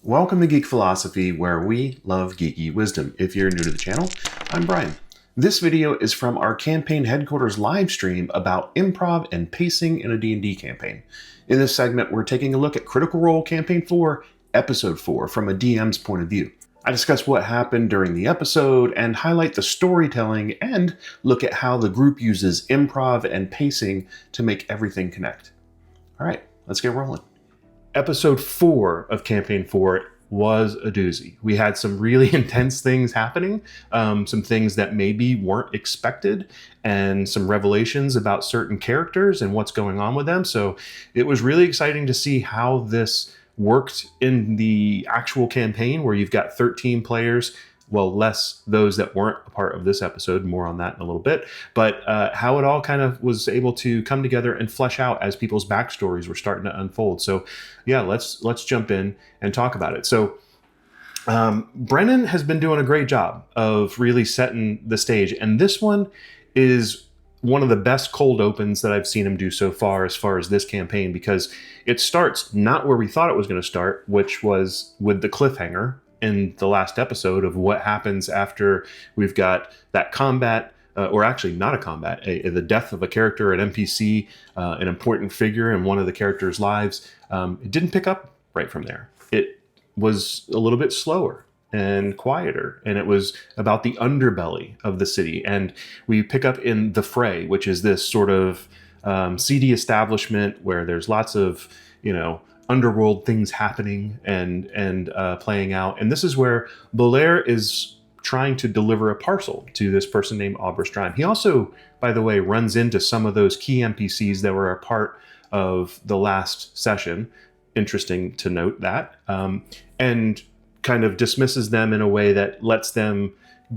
Welcome to Geek Philosophy, where we love geeky wisdom. If you're new to the channel, I'm Brian. This video is from our campaign headquarters live stream about improv and pacing in a D&D campaign. In this segment, we're taking a look at Critical Role Campaign 4, Episode 4 from a DM's point of view. I discuss what happened during the episode and highlight the storytelling and look at how the group uses improv and pacing to make everything connect. All right, let's get rolling. Episode 4 of Campaign 4 was a doozy. We had some really intense things happening, some things that maybe weren't expected, and some revelations about certain characters and what's going on with them. So it was really exciting to see how this worked in the actual campaign, where you've got 13 players. Well, less those that weren't a part of this episode, more on that in a little bit, but how it all kind of was able to come together and flesh out as people's backstories were starting to unfold. So yeah, let's jump in and talk about it. So Brennan has been doing a great job of really setting the stage, and this one is one of the best cold opens that I've seen him do so far as this campaign, because it starts not where we thought it was going to start, which was with the cliffhanger in the last episode of what happens after we've got that combat, or actually not a combat, the death of a character, an NPC, an important figure in one of the characters' lives. It didn't pick up right from there. It was a little bit slower and quieter, and it was about the underbelly of the city. And we pick up in the Fray, which is this sort of seedy establishment where there's lots of, underworld things happening and playing out. And this is where Belair is trying to deliver a parcel to this person named Aubrey Strime. He also, by the way, runs into some of those key NPCs that were a part of the last session. Interesting to note that. And kind of dismisses them in a way that lets them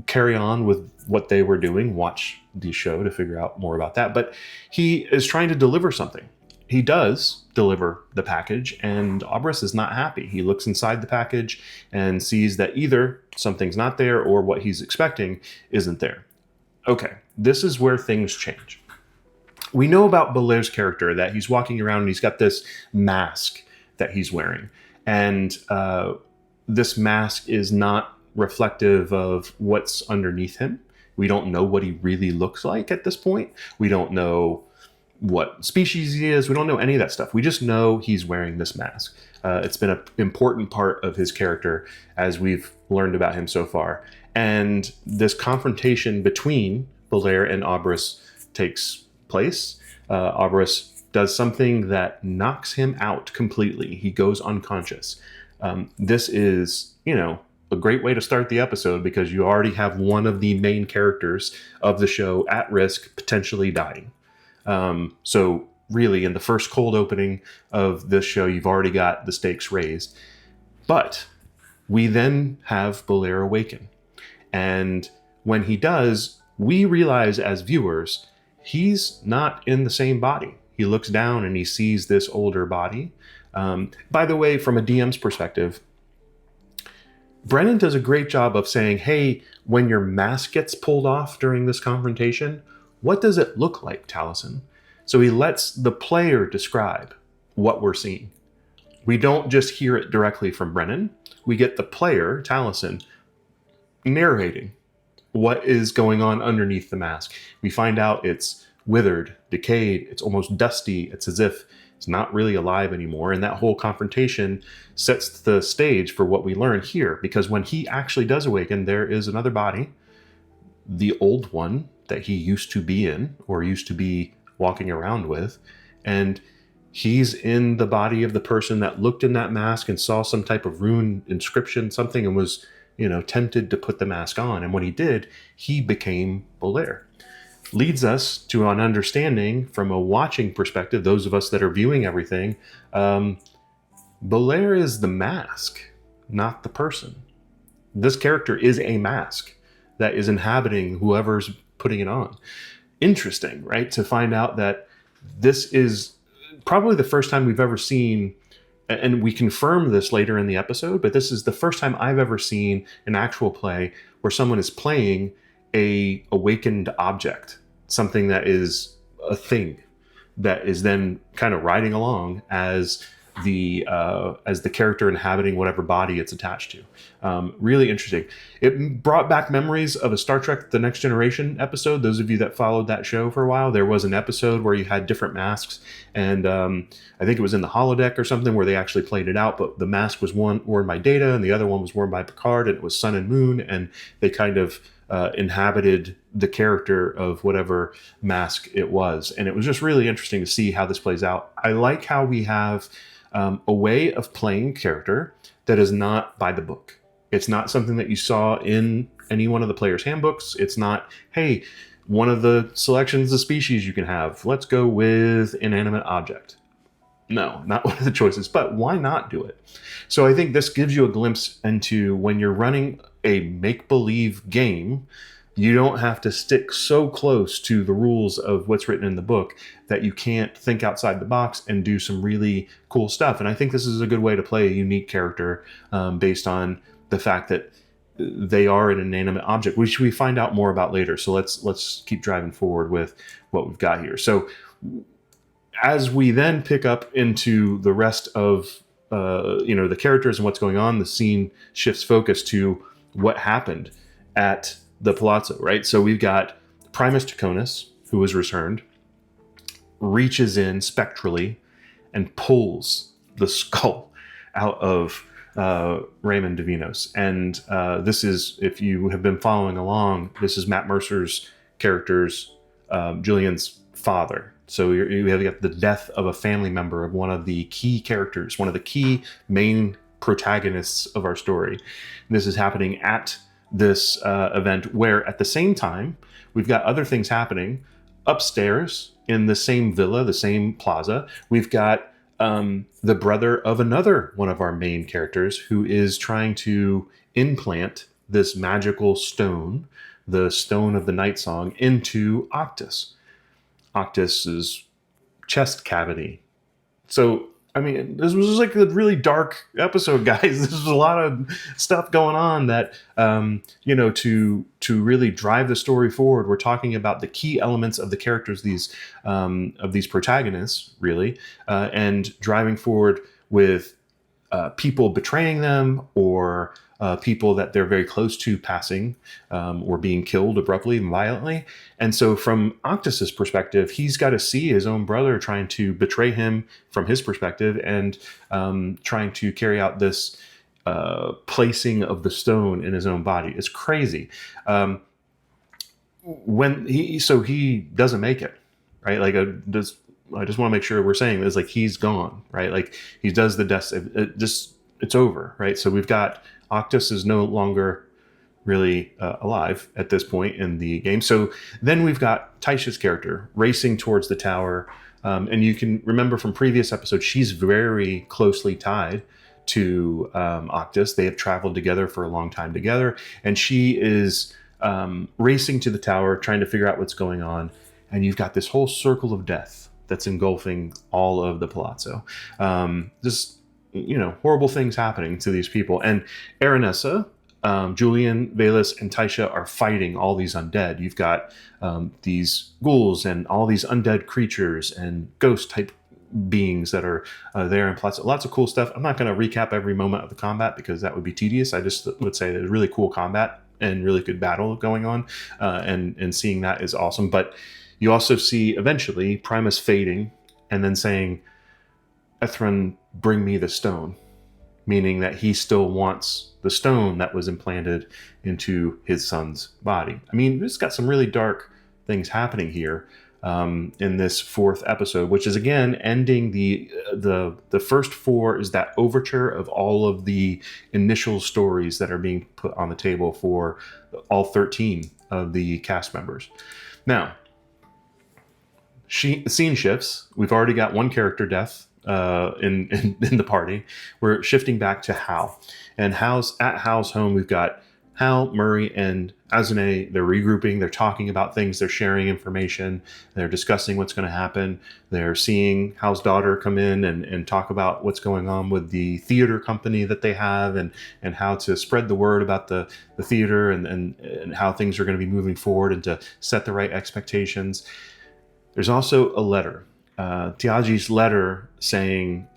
carry on with what they were doing. Watch the show to figure out more about that. But he is trying to deliver something. He does deliver the package, and Aubrey is not happy. He looks inside the package and sees that either something's not there or what he's expecting isn't there. Okay, this is where things change. We know about Belair's character, that he's walking around and he's got this mask that he's wearing. And this mask is not reflective of what's underneath him. We don't know what he really looks like at this point. We don't know what species he is. We don't know any of that stuff. We just know he's wearing this mask. It's been an important part of his character as we've learned about him so far. And this confrontation between Belair and Aubrey takes place. Aubrey does something that knocks him out completely. He goes unconscious. This is, a great way to start the episode, because you already have one of the main characters of the show at risk, potentially dying. So really, in the first cold opening of this show, you've already got the stakes raised. But we then have Belair awaken. And when he does, we realize as viewers, he's not in the same body. He looks down and he sees this older body. By the way, from a DM's perspective, Brennan does a great job of saying, hey, when your mask gets pulled off during this confrontation, what does it look like, Taliesin? So he lets the player describe what we're seeing. We don't just hear it directly from Brennan. We get the player, Taliesin, narrating what is going on underneath the mask. We find out it's withered, decayed, it's almost dusty. It's as if it's not really alive anymore. And that whole confrontation sets the stage for what we learn here. Because when he actually does awaken, there is another body, the old one that he used to be in, or used to be walking around with. And he's in the body of the person that looked in that mask and saw some type of rune inscription, something, and was, tempted to put the mask on. And when he did, he became Belair. Leads us to an understanding from a watching perspective, those of us that are viewing everything, Belair is the mask, not the person. This character is a mask that is inhabiting whoever's putting it on. Interesting, right? To find out that this is probably the first time we've ever seen, and we confirm this later in the episode, but this is the first time I've ever seen an actual play where someone is playing a awakened object, something that is a thing that is then kind of riding along as as the character inhabiting whatever body it's attached to. Really interesting. It brought back memories of a Star Trek The Next Generation episode. Those of you that followed that show for a while, there was an episode where you had different masks, and I think it was in the holodeck or something where they actually played it out, but the mask was one worn by Data and the other one was worn by Picard, and it was Sun and Moon, and they kind of inhabited the character of whatever mask it was. And it was just really interesting to see how this plays out. I like how we have a way of playing character that is not by the book. It's not something that you saw in any one of the player's handbooks. It's not, hey, one of the selections of species you can have, let's go with inanimate object. No, not one of the choices, but why not do it? So I think this gives you a glimpse into when you're running a make-believe game, you don't have to stick so close to the rules of what's written in the book that you can't think outside the box and do some really cool stuff. And I think this is a good way to play a unique character based on the fact that they are an inanimate object, which we find out more about later. So let's keep driving forward with what we've got here. So as we then pick up into the rest of the characters and what's going on, the scene shifts focus to what happened at the Palazzo, right? So we've got Primus Taconis, who was returned, reaches in spectrally and pulls the skull out of Raymond Davinos. And this is, if you have been following along, this is Matt Mercer's character's, Julian's father. So you have got the death of a family member of one of the key characters, one of the key main protagonists of our story. And this is happening at this event where at the same time, we've got other things happening upstairs in the same villa, the same plaza. We've got the brother of another one of our main characters who is trying to implant this magical stone, the Stone of the Night Song, into Octus's chest cavity. So, I mean, this was like a really dark episode, guys. This was a lot of stuff going on that, to really drive the story forward. We're talking about the key elements of the characters, of these protagonists, really, and driving forward with people betraying them or people that they're very close to passing or being killed abruptly and violently. And so from Octus's perspective, he's got to see his own brother trying to betray him from his perspective and trying to carry out this placing of the stone in his own body. It's crazy. When he doesn't make it, right? Like I just want to make sure we're saying this, like he's gone, right? Like he does the death, it's over, right? So we've got Octus is no longer really alive at this point in the game. So then we've got Taisha's character racing towards the tower. And you can remember from previous episodes, she's very closely tied to Octus. They have traveled together for a long time together. And she is racing to the tower, trying to figure out what's going on. And you've got this whole circle of death that's engulfing all of the Palazzo. Horrible things happening to these people. And Aranessa, Julian, Valus, and Taisha are fighting all these undead. You've got these ghouls and all these undead creatures and ghost-type beings that are there in Palazzo. Lots of cool stuff. I'm not going to recap every moment of the combat because that would be tedious. I just would say there's really cool combat and really good battle going on, and seeing that is awesome. But you also see, eventually, Primus fading and then saying, Ethron, bring me the stone, meaning that he still wants the stone that was implanted into his son's body. I mean, it's got some really dark things happening here in this fourth episode, which is again ending the first four is that overture of all of the initial stories that are being put on the table for all 13 of the cast members. Now, scene shifts. We've already got one character death in the party. We're shifting back to Hal. And at Hal's home, we've got Hal, Murray, and Azune. They're regrouping. They're talking about things. They're sharing information. They're discussing what's going to happen. They're seeing Hal's daughter come in and talk about what's going on with the theater company that they have and how to spread the word about the theater and how things are going to be moving forward and to set the right expectations. There's also a letter. Tiagi's letter saying,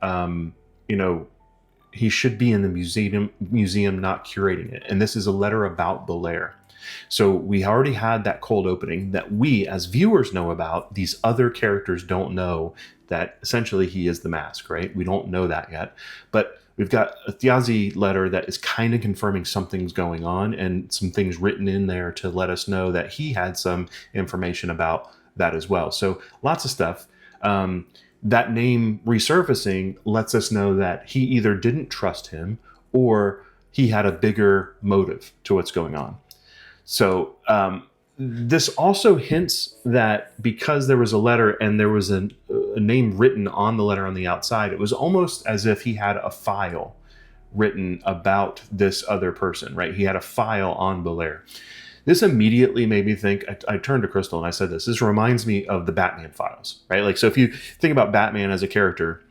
he should be in the museum, not curating it. And this is a letter about Belair. So we already had that cold opening that we as viewers know about. These other characters don't know that essentially he is the mask, right? We don't know that yet. But we've got a Thiazi letter that is kind of confirming something's going on, and some things written in there to let us know that he had some information about that as well. So lots of stuff. That name resurfacing lets us know that he either didn't trust him or he had a bigger motive to what's going on. So this also hints that because there was a letter and there was a name written on the letter on the outside, it was almost as if he had a file written about this other person, right? He had a file on Belair. This immediately made me think, I turned to Crystal and I said this reminds me of the Batman files, right? Like, so if you think about Batman as a character,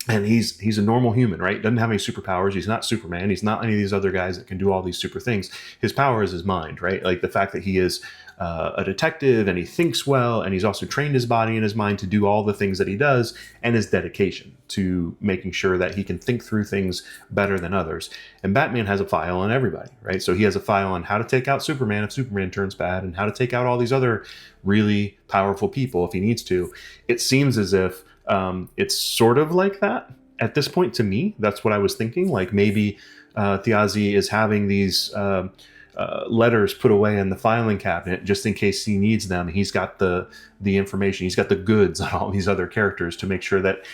and he's a normal human, right? Doesn't have any superpowers. He's not Superman. He's not any of these other guys that can do all these super things. His power is his mind, right? Like the fact that he is a detective and he thinks well, and he's also trained his body and his mind to do all the things that he does, and his dedication to making sure that he can think through things better than others. And Batman has a file on everybody, right? So he has a file on how to take out Superman if Superman turns bad, and how to take out all these other really powerful people if he needs to. It seems as if it's sort of like that at this point to me. That's what I was thinking. Like maybe Thiazi is having these letters put away in the filing cabinet just in case he needs them. He's got the information. He's got the goods on all these other characters to make sure that,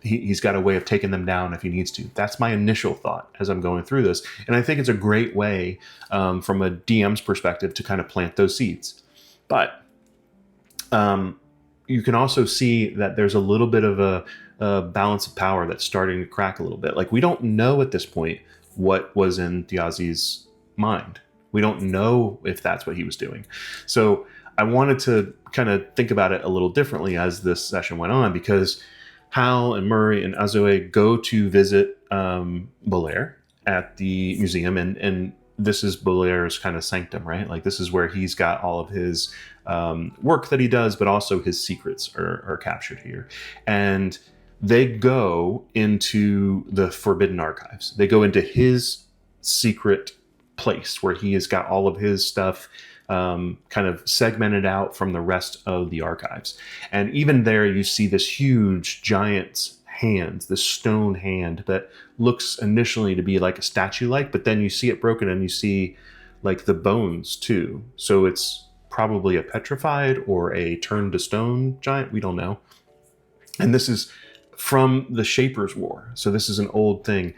he's got a way of taking them down if he needs to. That's my initial thought as I'm going through this. And I think it's a great way from a DM's perspective to kind of plant those seeds. But you can also see that there's a little bit of a balance of power that's starting to crack a little bit. Like, we don't know at this point what was in Thiazi's mind. We don't know if that's what he was doing. So I wanted to kind of think about it a little differently as this session went on, because Hal and Murray and Azoe go to visit Belair at the museum, and this is Belair's kind of sanctum, right? Like, this is where he's got all of his work that he does, but also his secrets are captured here. And they go into the Forbidden Archives. They go into his secret place where he has got all of his stuff kind of segmented out from the rest of the archives. And even there, you see this huge giant's hand, this stone hand that looks initially to be like a statue-like, but then you see it broken and you see like the bones too. So it's probably a petrified or a turned to stone giant. We don't know. And this is from the Shaper's War. So this is an old thing.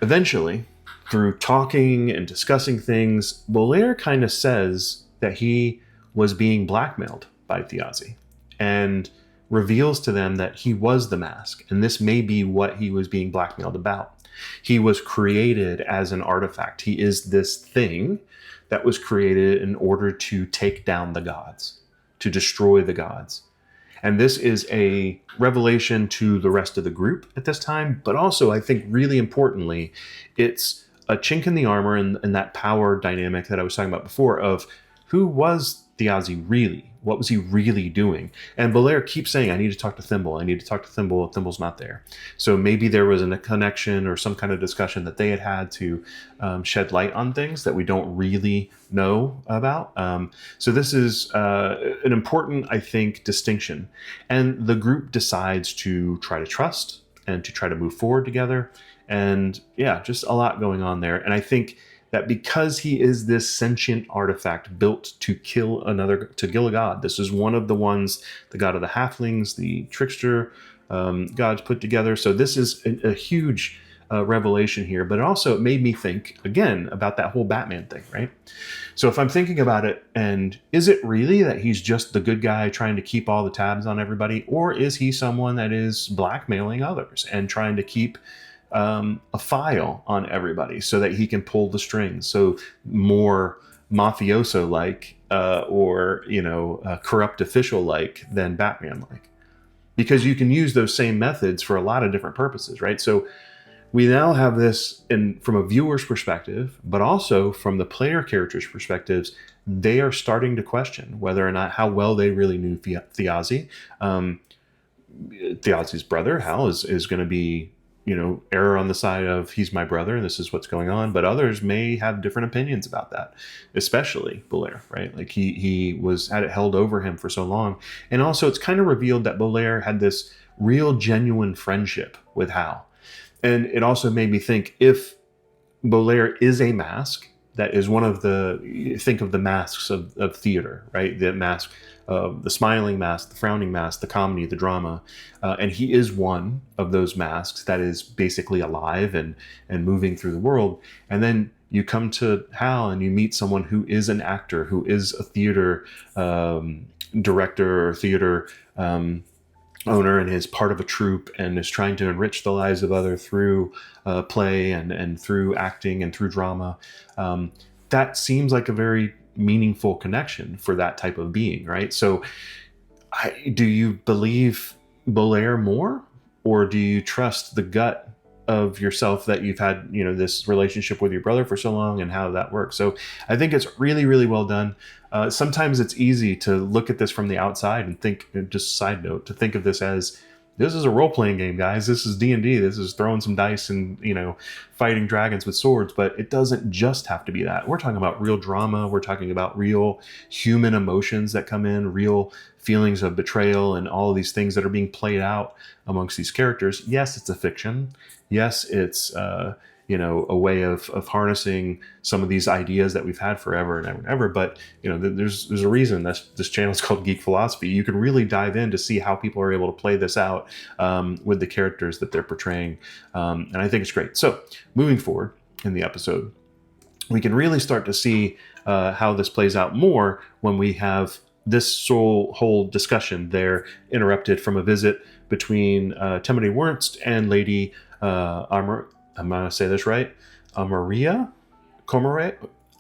Eventually, through talking and discussing things, Belair kind of says that he was being blackmailed by Thiazi and reveals to them that he was the mask. And this may be what he was being blackmailed about. He was created as an artifact. He is this thing that was created in order to take down the gods, to destroy the gods. And this is a revelation to the rest of the group at this time, but also, I think really importantly, it's a chink in the armor and that power dynamic that I was talking about before of who was Thiazi really? What was he really doing? And Belair keeps saying, I need to talk to Thimble. I need to talk to Thimble. Thimble's not there. So maybe there was a connection or some kind of discussion that they had to shed light on things that we don't really know about. So this is an important, I think, distinction. And the group decides to try to trust and to try to move forward together. And yeah, just a lot going on there. And I think that because he is this sentient artifact built to kill a god. This is one of the ones, the god of the halflings, the trickster gods put together. So this is a huge revelation here, but it made me think again about that whole Batman thing, right? So if I'm thinking about it, and is it really that he's just the good guy trying to keep all the tabs on everybody, or is he someone that is blackmailing others and trying to keep a file on everybody so that he can pull the strings? So more mafioso-like or corrupt official-like than Batman-like, because you can use those same methods for a lot of different purposes, right? So we now have this from a viewer's perspective, but also from the player characters' perspectives. They are starting to question whether or not how well they really knew Thiazi. Thiazi's brother, Hal, is going to be, error on the side of he's my brother and this is what's going on. But others may have different opinions about that, especially Belair, right? Like he had it held over him for so long. And also it's kind of revealed that Belair had this real genuine friendship with Hal. And it also made me think, if Belair is a mask, that is one of think of the masks of theater, right? The mask, the smiling mask, the frowning mask, the comedy, the drama. And he is one of those masks that is basically alive and moving through the world. And then you come to Hal and you meet someone who is an actor, who is a theater director or theater owner, and is part of a troupe and is trying to enrich the lives of others through play and through acting and through drama. That seems like a very meaningful connection for that type of being, right? So do you believe Belair more, or do you trust the gut of yourself that you've had, this relationship with your brother for so long and how that works? So I think it's really, really well done. Sometimes it's easy to look at this from the outside and think, just side note, to think of this as, this is a role-playing game, guys. This is D&D. This is throwing some dice and, fighting dragons with swords. But it doesn't just have to be that. We're talking about real drama. We're talking about real human emotions that come in, real feelings of betrayal, and all of these things that are being played out amongst these characters. Yes, it's a fiction. Yes, it's a way of harnessing some of these ideas that we've had forever and ever and ever. But there's a reason that this channel is called Geek Philosophy. You can really dive in to see how people are able to play this out with the characters that they're portraying, and I think it's great. So moving forward in the episode, we can really start to see how this plays out more when we have this whole discussion there interrupted from a visit between Temene Wernst and Lady I'm going to say this right, Maria Comare.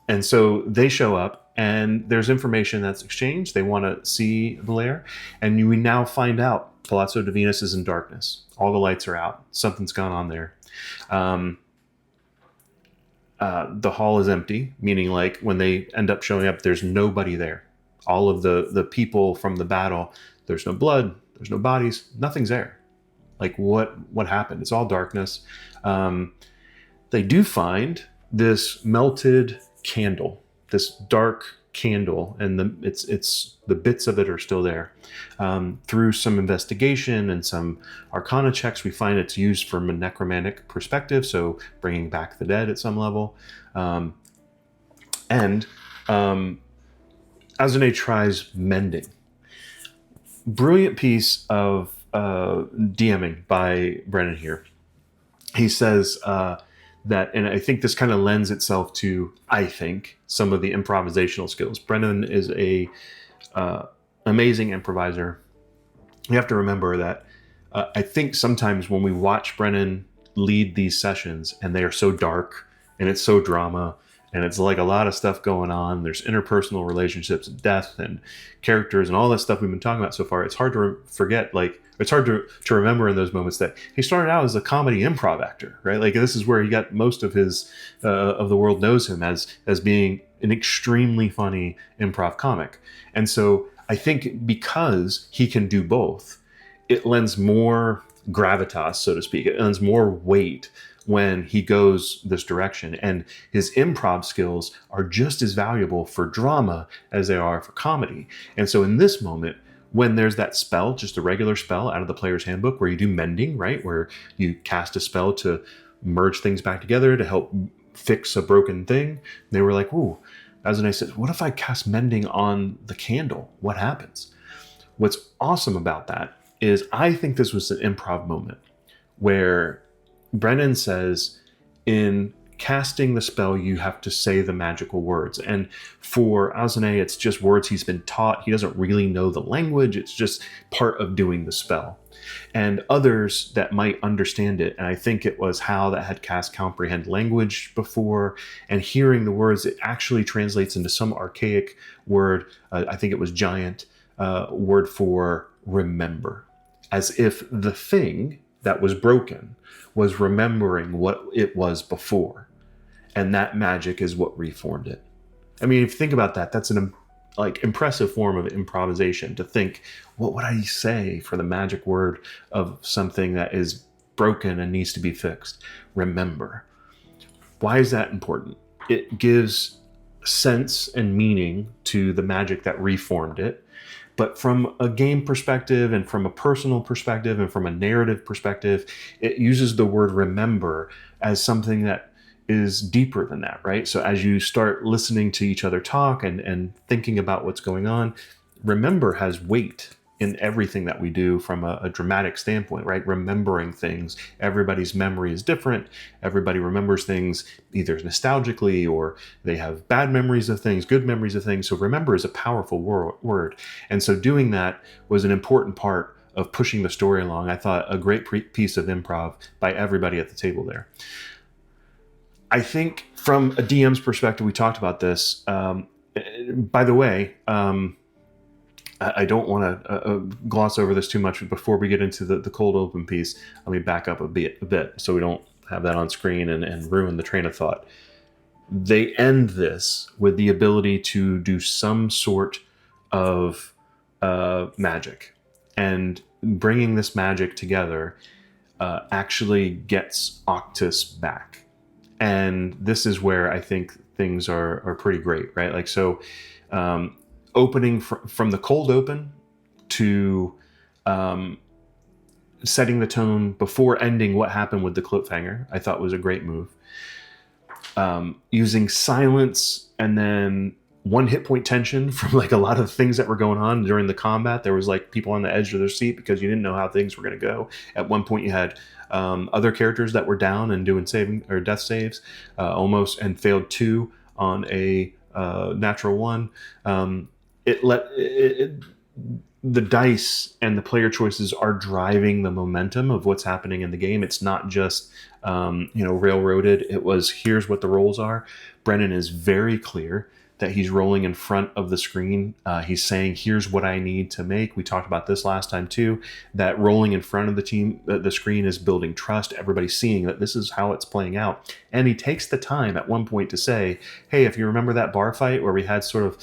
And so they show up and there's information that's exchanged. They want to see Belair. And we now find out Palazzo Davinos is in darkness. All the lights are out. Something's gone on there. The hall is empty, meaning like when they end up showing up, there's nobody there. All of the people from the battle, there's no blood, there's no bodies, nothing's there. Like what happened? It's all darkness. They do find this melted candle, this dark candle, and it's the bits of it are still there. Through some investigation and some arcana checks, we find it's used from a necromantic perspective, so bringing back the dead at some level. And Archanade tries mending. Brilliant piece of DMing by Brennan here. He says that, and I think this kind of lends itself to, I think, some of the improvisational skills. Brennan is a amazing improviser. You have to remember that I think sometimes when we watch Brennan lead these sessions and they are so dark and it's so drama and it's like a lot of stuff going on, there's interpersonal relationships and death and characters and all that stuff we've been talking about so far, it's hard to forget, like, it's hard to remember in those moments that he started out as a comedy improv actor, right? Like this is where he got most of his of the world knows him as being an extremely funny improv comic. And so I think because he can do both, it lends more gravitas, so to speak. It lends more weight when he goes this direction. And his improv skills are just as valuable for drama as they are for comedy. And so in this moment, when there's that spell, just a regular spell out of the player's handbook where you do mending, right? Where you cast a spell to merge things back together to help fix a broken thing. They were like, ooh, as I said, what if I cast mending on the candle? What happens? What's awesome about that is I think this was an improv moment where Brennan says, in casting the spell, you have to say the magical words. And for Archanade, it's just words he's been taught. He doesn't really know the language. It's just part of doing the spell. And others that might understand it, and I think it was Hal that had cast comprehend language before, and hearing the words, it actually translates into some archaic word, I think it was giant, word for remember. As if the thing that was broken was remembering what it was before. And that magic is what reformed it. I mean, if you think about that, that's an like impressive form of improvisation to think, what would I say for the magic word of something that is broken and needs to be fixed? Remember. Why is that important? It gives sense and meaning to the magic that reformed it. But from a game perspective and from a personal perspective and from a narrative perspective, it uses the word remember as something that is deeper than that, right? So as you start listening to each other talk and thinking about what's going on, remember has weight in everything that we do from a dramatic standpoint, right? Remembering things. Everybody's memory is different. Everybody remembers things either nostalgically or they have bad memories of things, good memories of things. So remember is a powerful word. And so doing that was an important part of pushing the story along. I thought a great piece of improv by everybody at the table there. I think from a DM's perspective, we talked about this. By the way, I don't want to gloss over this too much before we get into the cold open piece. Let me back up a bit so we don't have that on screen and ruin the train of thought. They end this with the ability to do some sort of magic. And bringing this magic together actually gets Octus back. And this is where I think things are pretty great, right? Like, so opening from the cold open to setting the tone before ending what happened with the cliffhanger, I thought was a great move. Using silence and then one hit point tension from like a lot of things that were going on during the combat. There was like people on the edge of their seat because you didn't know how things were going to go. At one point you had other characters that were down and doing saving or death saves almost and failed 2 on a natural 1. The dice and the player choices are driving the momentum of what's happening in the game. It's not just railroaded. It was, here's what the roles are. Brennan is very clear that he's rolling in front of the screen. He's saying, here's what I need to make. We talked about this last time too, that rolling in front of the screen is building trust. Everybody's seeing that this is how it's playing out. And he takes the time at one point to say, hey, if you remember that bar fight where we had sort of,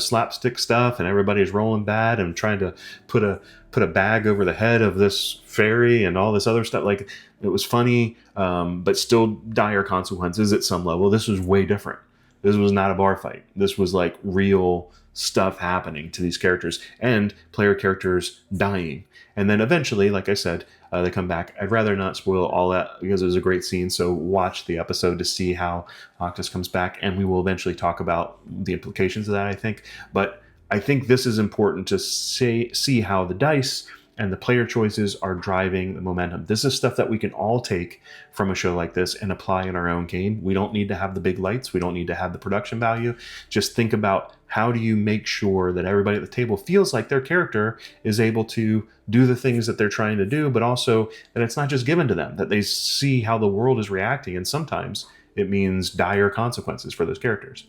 slapstick stuff and everybody's rolling bad and trying to put a bag over the head of this fairy and all this other stuff, like it was funny, but still dire consequences at some level. This was way different. This was not a bar fight. This was like real stuff happening to these characters and player characters dying. And then eventually, like I said, they come back. I'd rather not spoil all that because it was a great scene. So watch the episode to see how Octus comes back. And we will eventually talk about the implications of that, I think. But I think this is important to see how the dice and the player choices are driving the momentum. This is stuff that we can all take from a show like this and apply in our own game. We don't need to have the big lights. We don't need to have the production value. Just think about how do you make sure that everybody at the table feels like their character is able to do the things that they're trying to do, but also that it's not just given to them, that they see how the world is reacting. And sometimes it means dire consequences for those characters.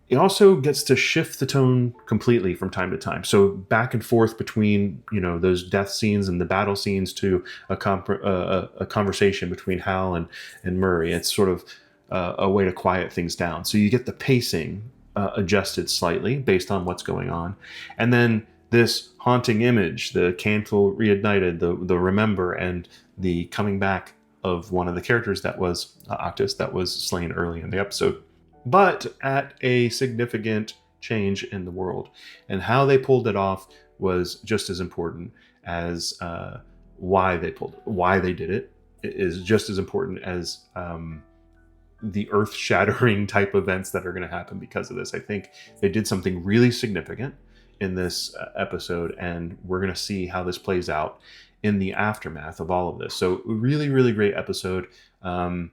It also gets to shift the tone completely from time to time. So back and forth between, those death scenes and the battle scenes to a conversation between Hal and Murray. It's sort of a way to quiet things down. So you get the pacing adjusted slightly based on what's going on. And then this haunting image, the candle reignited, the remember, and the coming back of one of the characters that was Octus that was slain early in the episode, but at a significant change in the world. And how they pulled it off was just as important as why they did it is just as important as the earth-shattering type events that are going to happen because of this. I think they did something really significant in this episode, and we're going to see how this plays out in the aftermath of all of this. So really, really great episode from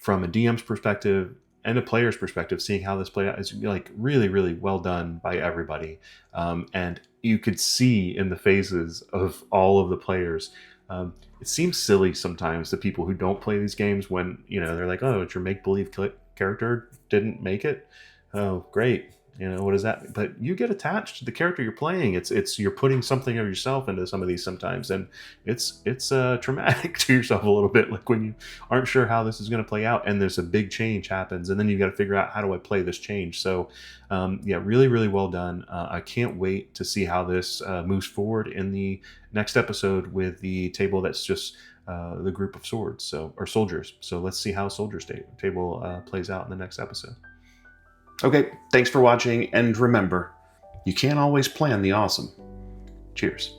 a DM's perspective and a player's perspective. Seeing how this played out is like really, really well done by everybody. And you could see in the faces of all of the players, it seems silly sometimes to people who don't play these games when, they're like, oh, it's your make-believe character didn't make it. Oh, great. You know, what is that? But you get attached to the character you're playing. You're putting something of yourself into some of these sometimes, and it's traumatic to yourself a little bit, like when you aren't sure how this is going to play out, and there's a big change happens, and then you got to figure out, how do I play this change? So yeah, really, really well done. I can't wait to see how this moves forward in the next episode with the table that's just the group of swords, or soldiers. So let's see how soldiers table plays out in the next episode. Okay, thanks for watching, and remember, you can't always plan the awesome. Cheers.